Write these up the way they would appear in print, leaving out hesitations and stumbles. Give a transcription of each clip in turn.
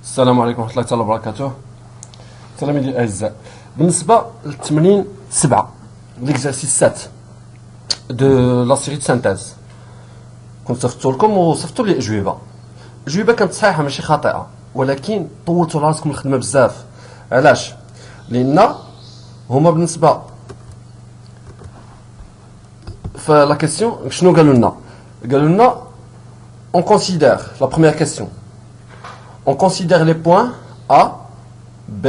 السلام عليكم ورحمة الله تعالى وبركاته. تلاميذي الأعزاء، بالنسبة للتمرين 7 l'exercice 7 de la série de synthèse كنت صفتو لكم وصفتو لي الأجوبة. الأجوبة كانت صحيحة ماشي خاطئة، ولكن طولتوا راسكم الخدمة بزاف. علاش؟ لأن هما بالنسبة فلا كيسيون شنو قالوا لنا؟ قالوا لنا on considère la première question. On considère les points A, B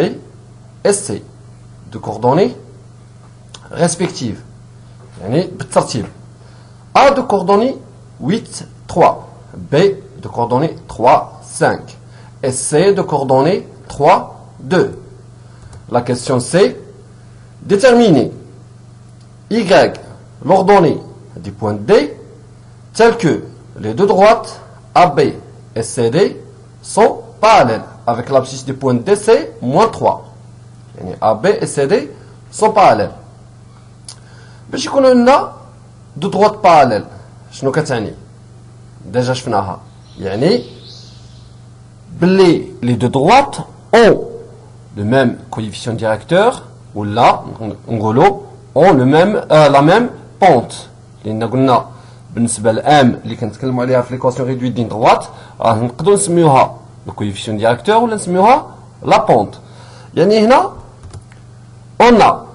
et C de coordonnées respectives. يعني بالترتيب. A de coordonnées 8, 3. B de coordonnées 3, 5. Et C de coordonnées 3, 2. La question C. Déterminer Y, l'ordonnée du point D, tel que les deux droites AB et CD sont parallèles avec l'abscisse du point DC moins 3. يعني AB et CD sont parallèles. باش يكونوا لنا دو droites parallèles شنو كتعني؟ ديجا شفناها، يعني بلي les deux droites ont le même coefficient directeur ou là نقولوا ont le même la même pente. لأن قلنا بالنسبة لام اللي كنتكلموا عليها في ليكواسيون ريدويت دين droite راه نقدروا نسميوها le coefficient directeur ولا نسميوها la pente. يعني هنا on a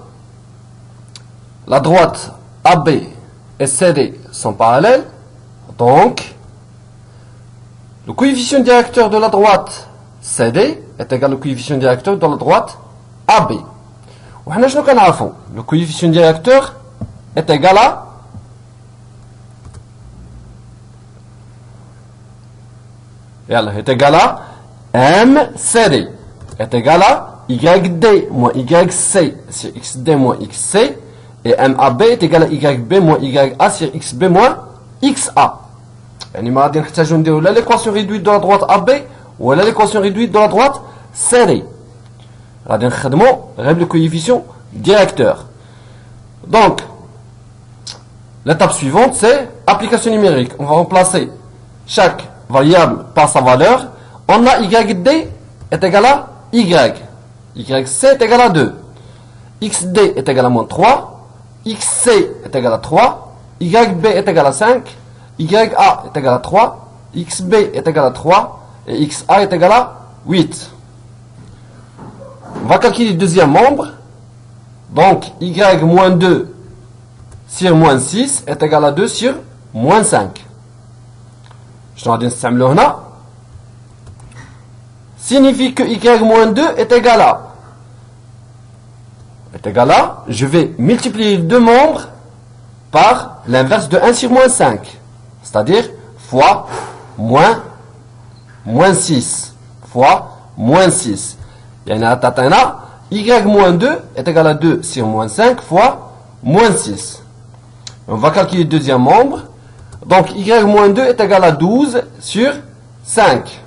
la droite AB et CD sont parallèles, donc le coefficient directeur de la droite CD est égal au coefficient directeur de la droite AB. وحنا شنو كنعرفوا؟ le coefficient directeur est égal à est égal à MCD est égal à YD moins YC sur XD moins XC et MAB est égal à YB moins YA sur XB moins XA. يعني ما غادي نحتاجو نديرو لا l'équation réduite de la droite AB ولا l'équation réduite de la droite CD. غادي نخدمو غير le coefficient directeur. Donc l'étape suivante c'est application numérique. On va remplacer chaque variable par sa valeur. On a YD est égal à Y. YC est égal à 2. XD est égal à moins 3. XC est égal à 3. YB est égal à 5. YA est égal à 3. XB est égal à 3. Et XA est égal à 8. On va calculer le deuxième membre. Donc Y moins 2 sur moins 6 est égal à 2 sur moins 5. شنو غادي نستعملو هنا؟ signifie que y-2 est égal à je vais multiplier les deux membres par l'inverse de 1 sur moins 5, c'est-à-dire fois moins 6 fois moins 6. يعني عطاتنا y-2 est égal à 2 sur moins 5 fois moins 6. On va calculer le deuxième membre. Donc y-2 est égal à 12 sur 5.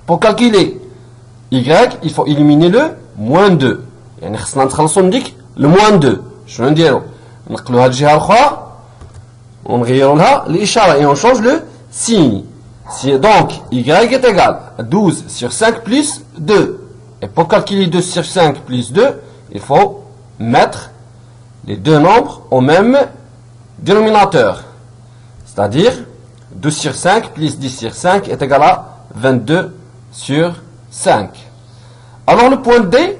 Pour calculer y, il faut éliminer le moins 2. يعني خصنا نتخلصوا نديك le moins 2. شنو نديرو؟ نقلوها للجهة الأخرى ونغيروا لها الإشارة et on change le signe. Donc y est égal à 12 sur 5 plus 2. Et pour calculer 2 sur 5 plus 2, il faut mettre les deux nombres au même dénominateur. C'est-à-dire 2 sur 5 plus 10 sur 5 est égal à 22 sur 5. Alors le point D,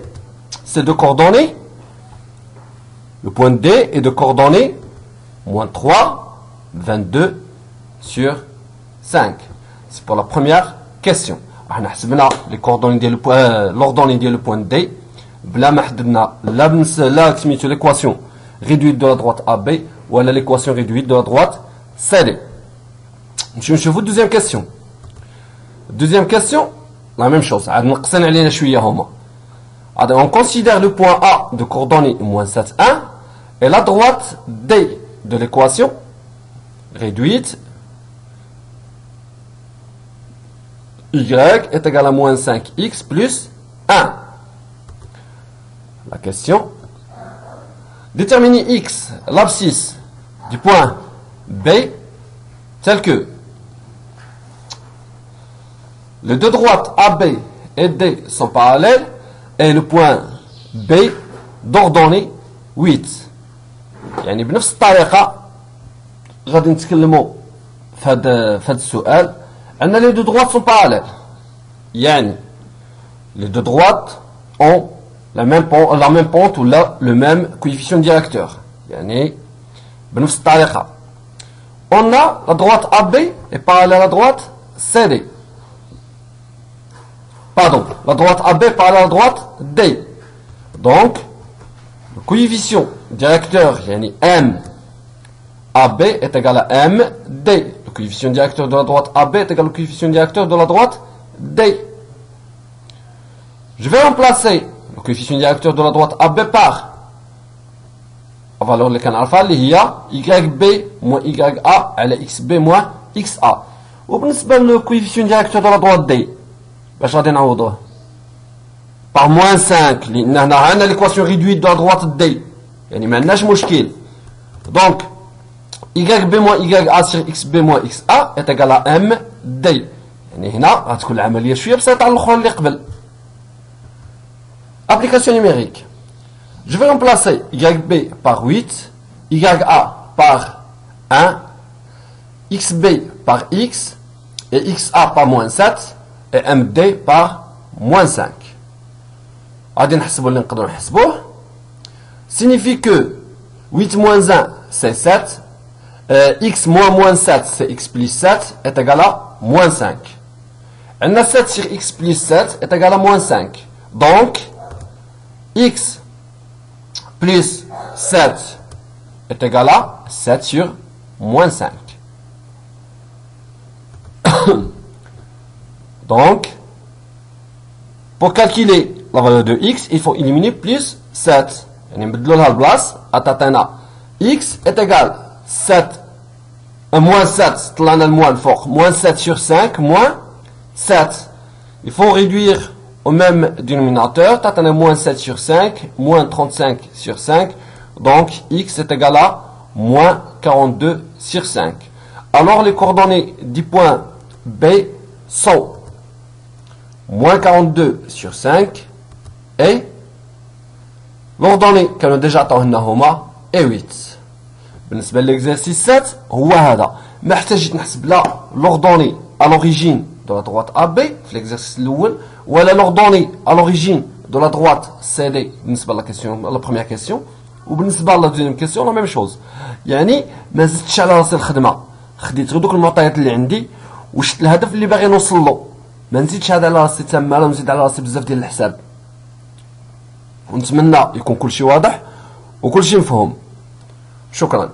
c'est de coordonnées. Le point D est de coordonnées moins 3, 22 sur 5. C'est pour la première question. On a les coordonnées de l'ordonnée de le point D. بلا ما حددنا لا سميتو l'équation réduite de la droite AB ou l'équation réduite de la droite CD. Je vous deuxième question. Deuxième question, la même chose. On considère le point A de coordonnées moins 7, 1 et la droite D de l'équation réduite Y est égal à moins 5x plus 1. La question. Déterminer X, l'abscisse du point B, tel que les deux droites AB et D sont parallèles, et le point B d'ordonnée 8. يعني بنفس الطريقة غادي نتكلموا في هذا السؤال. عندنا les deux droites sont parallèles. يعني les deux droites ont la même pente ou le même coefficient directeur. يعني بنفس الطريقة. On a la droite AB est parallèle à la droite CD. Pardon, la droite AB est parallèle à la droite D. Donc, le coefficient directeur, yani M AB est égal à MD. Le coefficient directeur de la droite AB est égal au coefficient directeur de la droite D. Je vais remplacer le coefficient directeur de la droite AB par la valeur اللي كنعرفها اللي هي YB moins YA على XB moins XA. وبالنسبة le coefficient directeur de la droite D باش غادي نعوضوه par moins 5 لأن هنا عندنا l'équation réduite de la droite D يعني ما عندناش مشكل. Donc YB moins YA sur XB moins XA est égal à MD. يعني هنا غتكون العملية شوية بسيطة على الأخرى اللي قبل. Application numérique. Je vais remplacer YB par 8, YA par 1, XB par X, et XA par moins 7, et MD par moins 5. غادي نحسبوا اللي نقدروا نحسبوه. Signifie que 8 moins 1 c'est 7, X moins 7 c'est X plus 7 est égal à moins 5. عندنا 7 sur X plus 7 est égal à moins 5. Donc, X plus 7 est égal à 7 sur moins 5. Donc, pour calculer la valeur de X, il faut éliminer plus 7. X est égal à 7, moins 7, moins 7 sur 5, moins 7. Il faut réduire au même dénominateur, moins 7 sur 5, moins 35 sur 5, donc X est égal à moins 42 sur 5. Alors les coordonnées du point B sont moins 42 sur 5 et l'ordonnée كانوا déjà عطاونا هما et 8. بالنسبة للexercice 7 هو هذا. ما احتاجيت نحسب لا l'ordonnée à l'origine de la droite AB في l'exercice الأول ولا l'ordonnée à l'origine de la droite CD بالنسبة la première question وبالنسبة la deuxième question la même chose. يعني ما زدتش على راسي الخدمة. خديت غير دوك المعطيات اللي عندي وشفت الهدف اللي باغي نوصل له. ما نزيدش هذا على راسي تما ولا نزيد على راسي بزاف ديال الحساب. ونتمنى يكون كل شيء واضح وكل شيء مفهوم. شكرا.